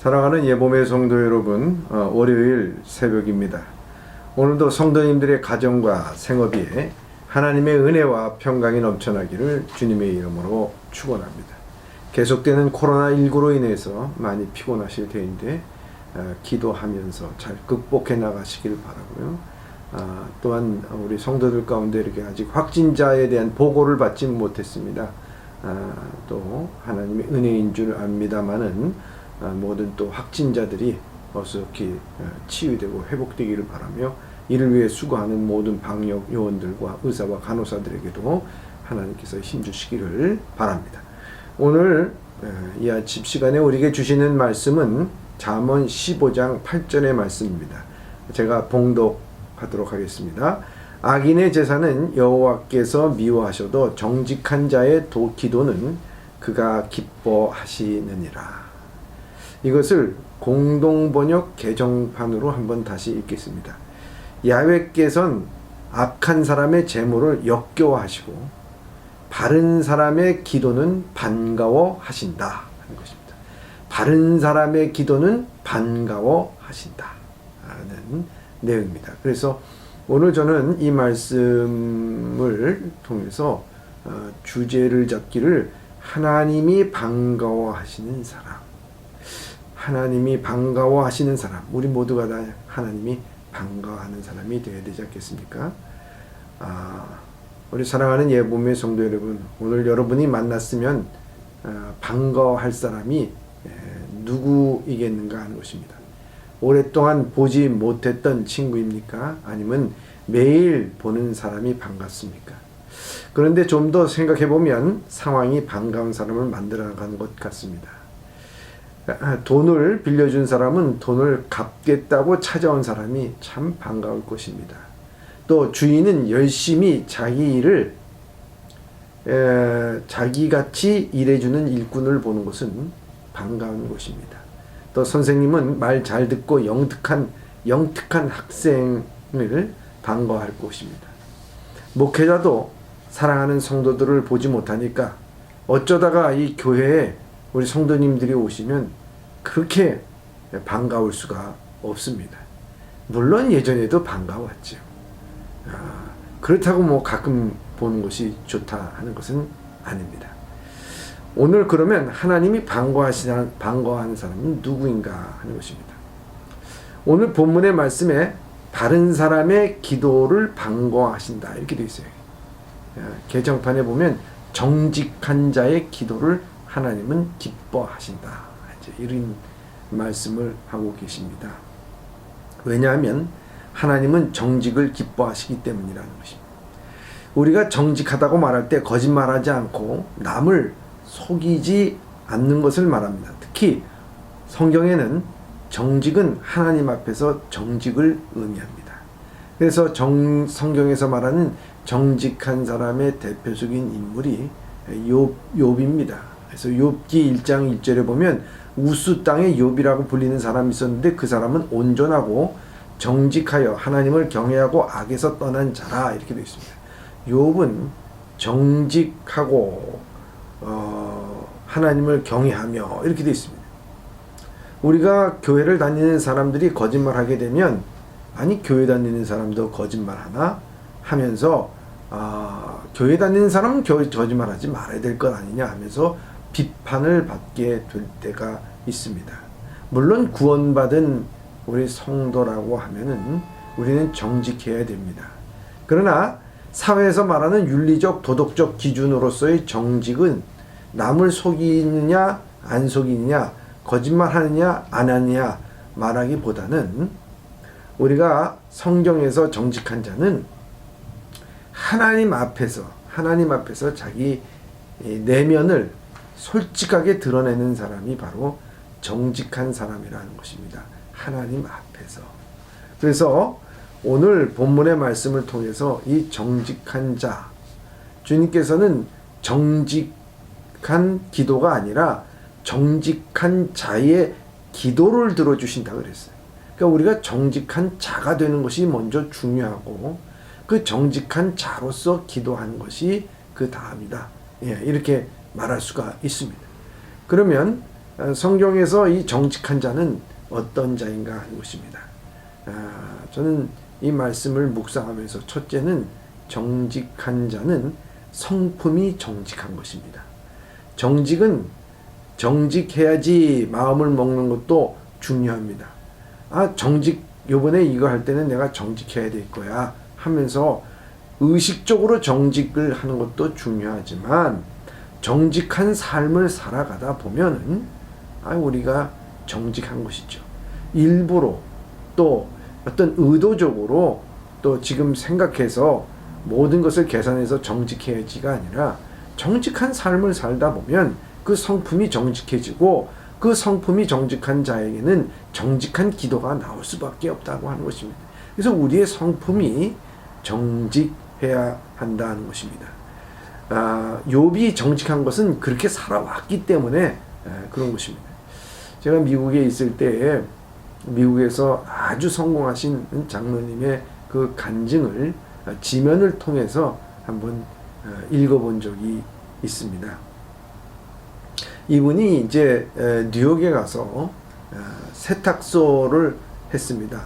사랑하는 예봄의 성도 여러분, 월요일 새벽입니다. 오늘도 성도님들의 가정과 생업에 하나님의 은혜와 평강이 넘쳐나기를 주님의 이름으로 축원합니다. 계속되는 코로나19로 인해서 많이 피곤하실 텐데 기도하면서 잘 극복해 나가시길 바라고요. 또한 우리 성도들 가운데 이렇게 아직 확진자에 대한 보고를 받지 못했습니다. 또 하나님의 은혜인 줄 압니다마는 모든 또 확진자들이 어떻게 치유되고 회복되기를 바라며 이를 위해 수고하는 모든 방역 요원들과 의사와 간호사들에게도 하나님께서 힘주시기를 바랍니다. 오늘 이 아침 시간에 우리에게 주시는 말씀은 잠언 15장 8절의 말씀입니다. 제가 봉독하도록 하겠습니다. 악인의 제사는 여호와께서 미워하셔도 정직한 자의 기도는 그가 기뻐하시느니라. 이것을 공동번역 개정판으로 한번 다시 읽겠습니다. 야훼께서는 악한 사람의 재물을 역겨워하시고 바른 사람의 기도는 반가워하신다 하는 것입니다. 바른 사람의 기도는 반가워하신다 라는 내용입니다. 그래서 오늘 저는 이 말씀을 통해서 주제를 잡기를 하나님이 반가워하시는 사람, 하나님이 반가워하시는 사람, 우리 모두가 다 하나님이 반가워하는 사람이 되어야 되지 않겠습니까? 우리 사랑하는 예봄의 성도 여러분, 오늘 여러분이 만났으면 반가워할 사람이 누구이겠는가 하는 것입니다. 오랫동안 보지 못했던 친구입니까? 아니면 매일 보는 사람이 반갑습니까? 그런데 좀 더 생각해보면 상황이 반가운 사람을 만들어가는 것 같습니다. 돈을 빌려준 사람은 돈을 갚겠다고 찾아온 사람이 참 반가울 것입니다. 또 주인은 열심히 자기 일을 자기같이 일해주는 일꾼을 보는 것은 반가운 것입니다. 또 선생님은 말 잘 듣고 영특한 학생을 반가워할 것입니다. 목회자도 사랑하는 성도들을 보지 못하니까 어쩌다가 이 교회에 우리 성도님들이 오시면 그렇게 반가울 수가 없습니다. 물론 예전에도 반가웠죠. 그렇다고 뭐 가끔 보는 것이 좋다 하는 것은 아닙니다. 오늘 그러면 하나님이 반가워하는 사람은 누구인가 하는 것입니다. 오늘 본문의 말씀에 바른 사람의 기도를 반가워하신다 이렇게 되어 있어요. 개정판에 보면 정직한 자의 기도를 하나님은 기뻐하신다 이런 말씀을 하고 계십니다. 왜냐하면 하나님은 정직을 기뻐하시기 때문이라는 것입니다. 우리가 정직하다고 말할 때 거짓말하지 않고 남을 속이지 않는 것을 말합니다. 특히 성경에는 정직은 하나님 앞에서 정직을 의미합니다. 그래서 성경에서 말하는 정직한 사람의 대표적인 인물이 욥입니다. 그래서 욥기 1장 1절에 보면 우스 땅의 욥이라고 불리는 사람이 있었는데 그 사람은 온전하고 정직하여 하나님을 경외하고 악에서 떠난 자라 이렇게 되어 있습니다. 욥은 정직하고 하나님을 경외하며 이렇게 되어 있습니다. 우리가 교회를 다니는 사람들이 거짓말하게 되면 아니 교회 다니는 사람도 거짓말하나 하면서 교회 다니는 사람은 거짓말하지 말아야 될 것 아니냐 하면서 비판을 받게 될 때가 있습니다. 물론 구원받은 우리 성도라고 하면은 우리는 정직해야 됩니다. 그러나 사회에서 말하는 윤리적 도덕적 기준으로서의 정직은 남을 속이느냐 안 속이느냐 거짓말하느냐 안 하느냐 말하기보다는 우리가 성경에서 정직한 자는 하나님 앞에서 자기 내면을 솔직하게 드러내는 사람이 바로 정직한 사람이라는 것입니다. 하나님 앞에서. 그래서 오늘 본문의 말씀을 통해서 이 정직한 자, 주님께서는 정직한 기도가 아니라 정직한 자의 기도를 들어주신다고 그랬어요. 그러니까 우리가 정직한 자가 되는 것이 먼저 중요하고 그 정직한 자로서 기도하는 것이 그 다음이다. 이렇게 말할 수가 있습니다. 그러면 성경에서 이 정직한 자는 어떤 자인가 하는 것입니다. 저는 이 말씀을 묵상하면서 첫째는 정직한 자는 성품이 정직한 것입니다. 정직은 정직해야지 마음을 먹는 것도 중요합니다. 요번에 이거 할 때는 내가 정직해야 될 거야 하면서 의식적으로 정직을 하는 것도 중요하지만 정직한 삶을 살아가다 보면은 우리가 정직한 것이죠. 일부러 또 어떤 의도적으로 또 지금 생각해서 모든 것을 계산해서 정직해야지가 아니라 정직한 삶을 살다 보면 그 성품이 정직해지고 그 성품이 정직한 자에게는 정직한 기도가 나올 수밖에 없다고 하는 것입니다. 그래서 우리의 성품이 정직해야 한다는 것입니다. 욥이 정직한 것은 그렇게 살아왔기 때문에 그런 것입니다. 제가 미국에 있을 때 미국에서 아주 성공하신 장로님의 그 간증을 지면을 통해서 한번 읽어본 적이 있습니다. 이분이 이제 뉴욕에 가서 세탁소를 했습니다.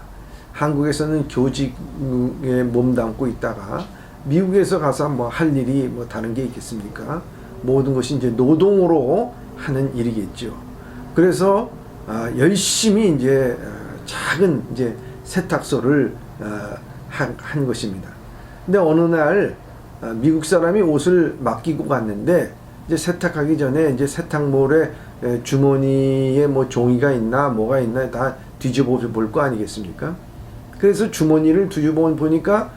한국에서는 교직에 몸담고 있다가 미국에서 가서 뭐 할 일이 뭐 다른 게 있겠습니까? 모든 것이 이제 노동으로 하는 일이겠죠. 그래서 열심히 이제 작은 이제 세탁소를 한 것입니다. 근데 어느 날 미국 사람이 옷을 맡기고 갔는데 이제 세탁하기 전에 이제 세탁물에 주머니에 뭐 종이가 있나 뭐가 있나 다 뒤집어 볼 거 아니겠습니까? 그래서 주머니를 뒤집어 보니까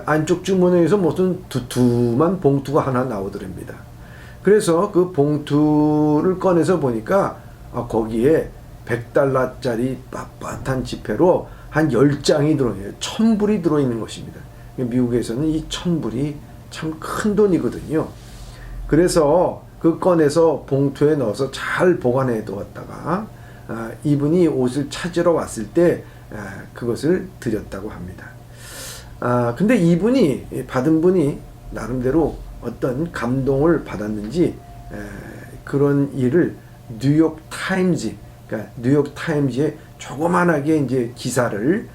안쪽 주머니에서 무슨 두툼한 봉투가 하나 나오더랍니다. 그래서 그 봉투를 꺼내서 보니까 거기에 $100짜리 빳빳한 지폐로 한 10장이 들어있어요. 1000불이 들어있는 것입니다. 미국에서는 이 1000불이 참 큰 돈이거든요. 그래서 그 꺼내서 봉투에 넣어서 잘 보관해 두었다가 이분이 옷을 찾으러 왔을 때 그것을 드렸다고 합니다. 근데 이분이 받은 분이 나름대로 어떤 감동을 받았는지 그런 일을 뉴욕 타임즈, 그러니까 뉴욕 타임즈에 조그만하게 이제 기사를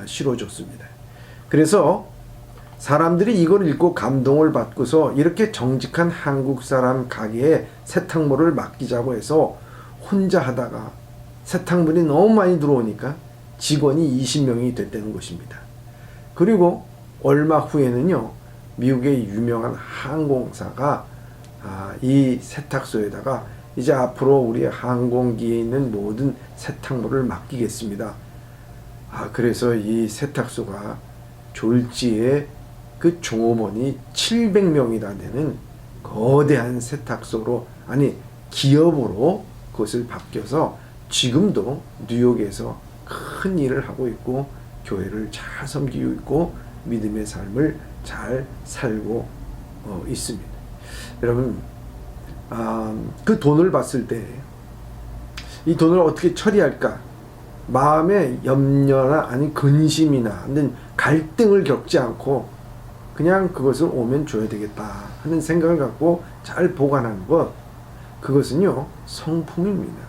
실어줬습니다. 그래서 사람들이 이걸 읽고 감동을 받고서 이렇게 정직한 한국 사람 가게에 세탁물을 맡기자고 해서 혼자 하다가 세탁물이 너무 많이 들어오니까 직원이 20명이 됐다는 것입니다. 그리고 얼마 후에는요, 미국의 유명한 항공사가 이 세탁소에다가 이제 앞으로 우리 항공기에 있는 모든 세탁물을 맡기겠습니다. 그래서 이 세탁소가 졸지에 그 종업원이 700명이나 되는 거대한 세탁소로, 기업으로 그것을 바뀌어서 지금도 뉴욕에서 큰 일을 하고 있고 교회를 잘 섬기고 있고 믿음의 삶을 잘 살고 있습니다. 여러분, 그 돈을 봤을 때 이 돈을 어떻게 처리할까? 마음에 염려나 근심이나 갈등을 겪지 않고 그냥 그것을 오면 줘야 되겠다 하는 생각을 갖고 잘 보관하는 것, 그것은요 성품입니다.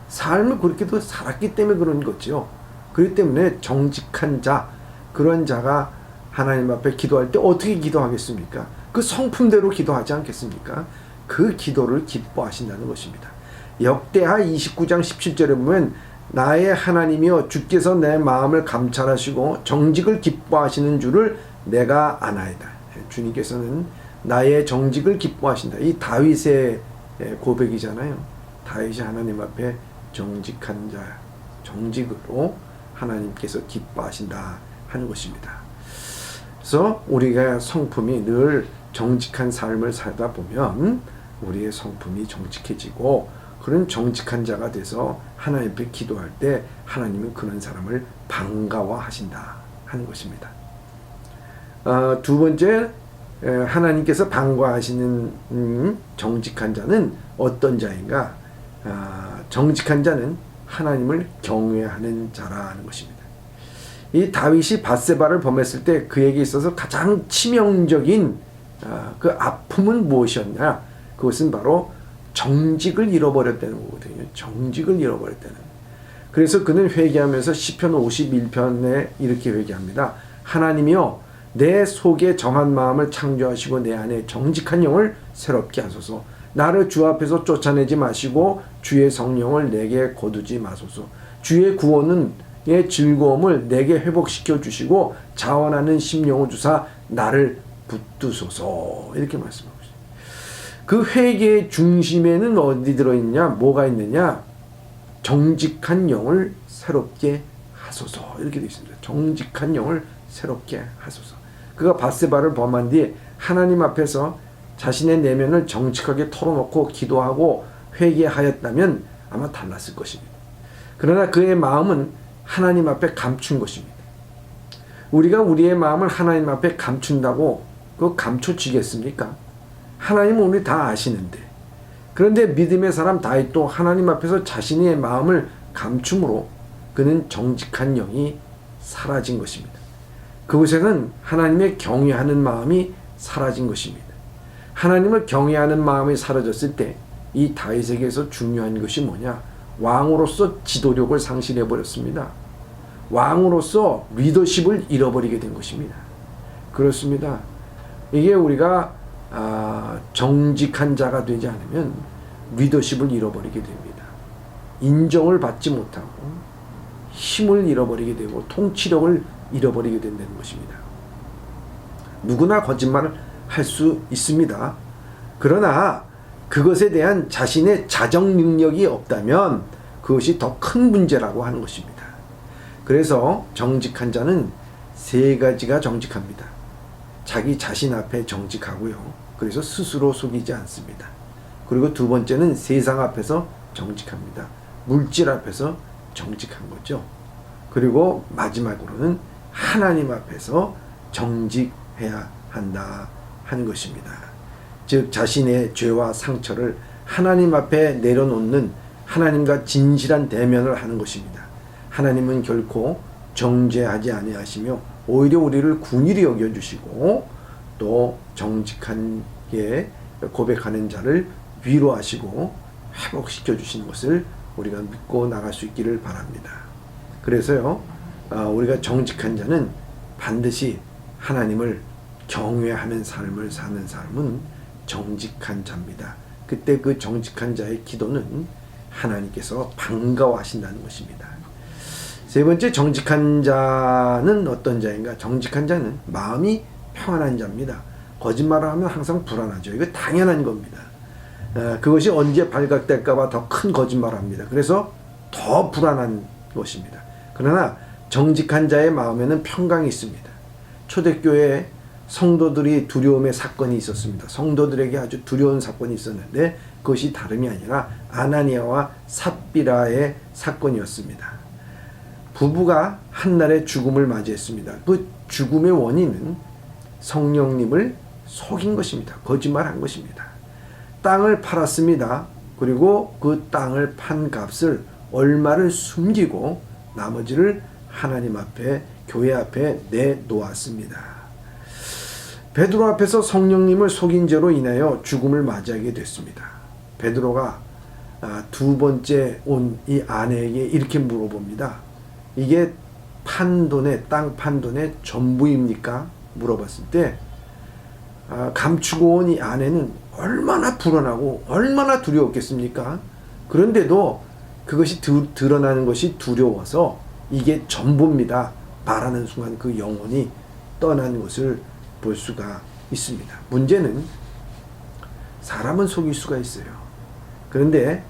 삶을 그렇게도 살았기 때문에 그런 거죠. 그렇기 때문에 정직한 자, 그런 자가 하나님 앞에 기도할 때 어떻게 기도하겠습니까? 그 성품대로 기도하지 않겠습니까? 그 기도를 기뻐하신다는 것입니다. 역대하 29장 17절에 보면 나의 하나님이여 주께서 내 마음을 감찰하시고 정직을 기뻐하시는 줄을 내가 아나이다. 주님께서는 나의 정직을 기뻐하신다. 이 다윗의 고백이잖아요. 다윗이 하나님 앞에 정직한 자, 정직으로 하나님께서 기뻐하신다 하는 것입니다. 그래서 우리가 성품이 늘 정직한 삶을 살다 보면 우리의 성품이 정직해지고 그런 정직한 자가 돼서 하나님 앞에 기도할 때 하나님은 그런 사람을 반가워하신다 하는 것입니다. 두 번째, 하나님께서 반가워하시는 정직한 자는 어떤 자인가? 정직한 자는 하나님을 경외하는 자라는 것입니다. 이 다윗이 밧세바를 범했을 때 그에게 있어서 가장 치명적인 그 아픔은 무엇이었냐? 그것은 바로 정직을 잃어버렸다는 거거든요. 정직을 잃어버렸다는. 그래서 그는 회개하면서 시편 51편에 이렇게 회개합니다. 하나님이여 내 속에 정한 마음을 창조하시고 내 안에 정직한 영을 새롭게 하소서. 나를 주 앞에서 쫓아내지 마시고 주의 성령을 내게 거두지 마소서. 주의 구원은 의 즐거움을 내게 회복시켜 주시고 자원하는 심령을 주사 나를 붙드소서. 이렇게 말씀하고 있어요. 그 회개의 중심에는 어디 들어있냐? 뭐가 있느냐? 정직한 영을 새롭게 하소서. 이렇게 되어 있습니다. 정직한 영을 새롭게 하소서. 그가 밧세바를 범한 뒤에 하나님 앞에서 자신의 내면을 정직하게 털어놓고 기도하고 회개하였다면 아마 달랐을 것입니다. 그러나 그의 마음은 하나님 앞에 감춘 것입니다. 우리가 우리의 마음을 하나님 앞에 감춘다고 그거 감춰지겠습니까? 하나님은 우리 다 아시는데. 그런데 믿음의 사람 다윗도 하나님 앞에서 자신의 마음을 감춤으로 그는 정직한 영이 사라진 것입니다. 그곳에는 하나님의 경외하는 마음이 사라진 것입니다. 하나님을 경외하는 마음이 사라졌을 때 이 다윗에게서 중요한 것이 뭐냐? 왕으로서 지도력을 상실해 버렸습니다. 왕으로서 리더십을 잃어버리게 된 것입니다. 그렇습니다. 이게 우리가 정직한 자가 되지 않으면 리더십을 잃어버리게 됩니다. 인정을 받지 못하고 힘을 잃어버리게 되고 통치력을 잃어버리게 된다는 것입니다. 누구나 거짓말을 할 수 있습니다. 그러나 그것에 대한 자신의 자정 능력이 없다면 그것이 더 큰 문제라고 하는 것입니다. 그래서 정직한 자는 세 가지가 정직합니다. 자기 자신 앞에 정직하고요. 그래서 스스로 속이지 않습니다. 그리고 두 번째는 세상 앞에서 정직합니다. 물질 앞에서 정직한 거죠. 그리고 마지막으로는 하나님 앞에서 정직해야 한다 하는 것입니다. 즉 자신의 죄와 상처를 하나님 앞에 내려놓는 하나님과 진실한 대면을 하는 것입니다. 하나님은 결코 정죄하지 아니하시며 오히려 우리를 긍휼히 여겨주시고 또 정직하게 고백하는 자를 위로하시고 회복시켜 주시는 것을 우리가 믿고 나갈 수 있기를 바랍니다. 그래서요, 우리가 정직한 자는 반드시 하나님을 경외하는 삶을 사는 사람은 정직한 자입니다. 그때 그 정직한 자의 기도는 하나님께서 반가워하신다는 것입니다. 세 번째, 정직한 자는 어떤 자인가? 정직한 자는 마음이 평안한 자입니다. 거짓말을 하면 항상 불안하죠. 이거 당연한 겁니다. 그것이 언제 발각될까봐 더 큰 거짓말을 합니다. 그래서 더 불안한 것입니다. 그러나 정직한 자의 마음에는 평강이 있습니다. 초대교회에 성도들이 두려움의 사건이 있었습니다. 성도들에게 아주 두려운 사건이 있었는데 그것이 다름이 아니라 아나니아와 삽비라의 사건이었습니다. 부부가 한날의 죽음을 맞이했습니다. 그 죽음의 원인은 성령님을 속인 것입니다. 거짓말한 것입니다. 땅을 팔았습니다. 그리고 그 땅을 판 값을 얼마를 숨기고 나머지를 하나님 앞에, 교회 앞에 내놓았습니다. 베드로 앞에서 성령님을 속인 죄로 인하여 죽음을 맞이하게 됐습니다. 베드로가 두 번째 온 이 아내에게 이렇게 물어봅니다. 이게 판돈의, 땅 판돈의 전부입니까? 물어봤을 때 감추고 온 이 아내는 얼마나 불안하고 얼마나 두려웠겠습니까? 그런데도 그것이 드러나는 것이 두려워서 이게 전부입니다. 말하는 순간 그 영혼이 떠난 것을 볼 수가 있습니다. 문제는 사람은 속일 수가 있어요. 그런데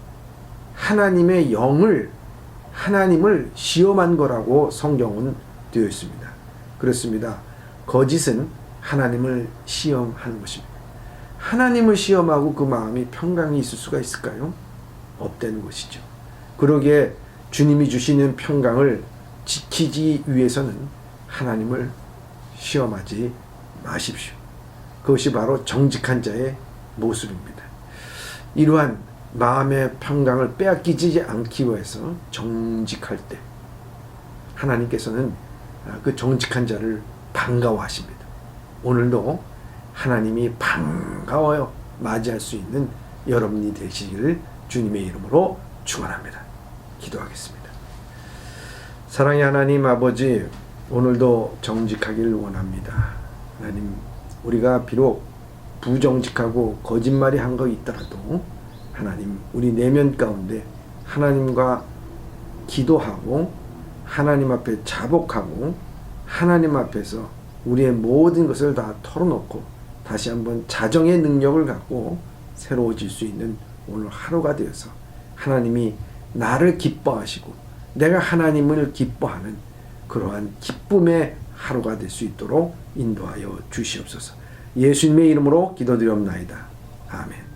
하나님의 영을, 하나님을 시험한 거라고 성경은 되어 있습니다. 그렇습니다. 거짓은 하나님을 시험하는 것입니다. 하나님을 시험하고 그 마음이 평강이 있을 수가 있을까요? 없다는 것이죠. 그러기에 주님이 주시는 평강을 지키기 위해서는 하나님을 시험하지 마십시오. 그것이 바로 정직한 자의 모습입니다. 이러한 마음의 평강을 빼앗기지 않기 위해서 정직할 때 하나님께서는 그 정직한 자를 반가워하십니다. 오늘도 하나님이 반가워요 맞이할 수 있는 여러분이 되시기를 주님의 이름으로 축원합니다. 기도하겠습니다. 사랑의 하나님 아버지, 오늘도 정직하기를 원합니다. 하나님, 우리가 비록 부정직하고 거짓말이 한 거 있더라도 하나님, 우리 내면 가운데 하나님과 기도하고 하나님 앞에 자복하고 하나님 앞에서 우리의 모든 것을 다 털어놓고 다시 한번 자정의 능력을 갖고 새로워질 수 있는 오늘 하루가 되어서 하나님이 나를 기뻐하시고 내가 하나님을 기뻐하는 그러한 기쁨의 하루가 될 수 있도록 인도하여 주시옵소서. 예수님의 이름으로 기도드리옵나이다. 아멘.